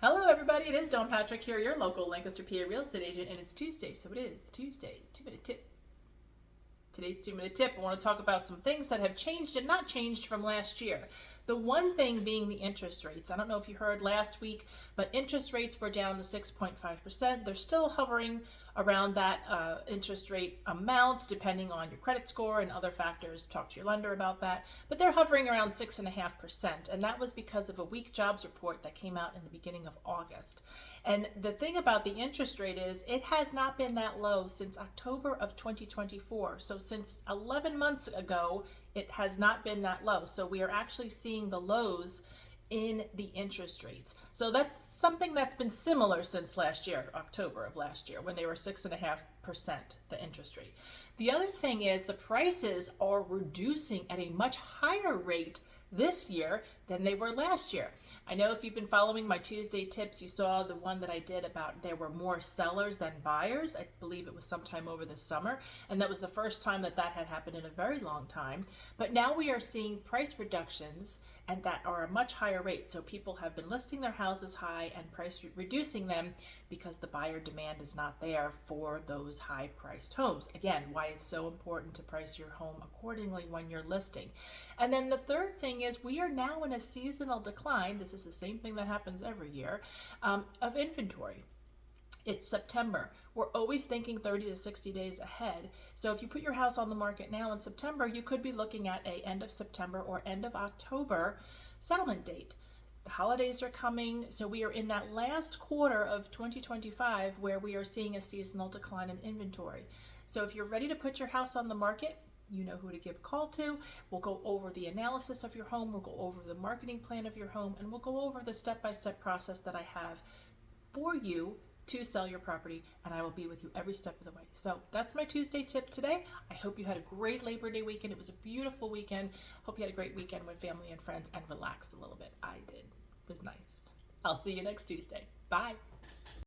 Hello, everybody. It is Dawn Patrick here, your local Lancaster, PA real estate agent, and it's Tuesday, so it is Tuesday 2-minute tip. Today's 2-minute tip, I want to talk about some things that have changed and not changed from last year. The one thing being the interest rates. I don't know if you heard last week, but interest rates were down to 6.5%. They're still hovering around that interest rate amount, depending on your credit score and other factors. Talk to your lender about that. But they're hovering around 6.5%. And that was because of a weak jobs report that came out in the beginning of August. And the thing about the interest rate is it has not been that low since October of 2024. So since 11 months ago, it has not been that low. So we are actually seeing the lows in the interest rates. So that's something that's been similar since last year, October of last year, when they were 6.5%, the interest rate. The other thing is the prices are reducing at a much higher rate this year than they were last year. I know if you've been following my Tuesday tips, you saw the one that I did about there were more sellers than buyers. I believe it was sometime over the summer, and that was the first time that had happened in a very long time. But now we are seeing price reductions, and that are a much higher rate. So people have been listing their houses high and reducing them because the buyer demand is not there for those high priced homes. Again, why it's so important to price your home accordingly when you're listing. And then the third thing is we are now in a seasonal decline. This is the same thing that happens every year of inventory. It's September. We're always thinking 30 to 60 days ahead. So if you put your house on the market now in September, you could be looking at a end of September or end of October settlement date. The holidays are coming, so we are in that last quarter of 2025 where we are seeing a seasonal decline in inventory. So if you're ready to put your house on the market, you know who to give a call to. We'll go over the analysis of your home, we'll go over the marketing plan of your home, and we'll go over the step-by-step process that I have for you to sell your property, and I will be with you every step of the way. So that's my Tuesday tip today. I hope you had a great Labor Day weekend. It was a beautiful weekend. Hope you had a great weekend with family and friends and relaxed a little bit. I did. It was nice. I'll see you next Tuesday. Bye.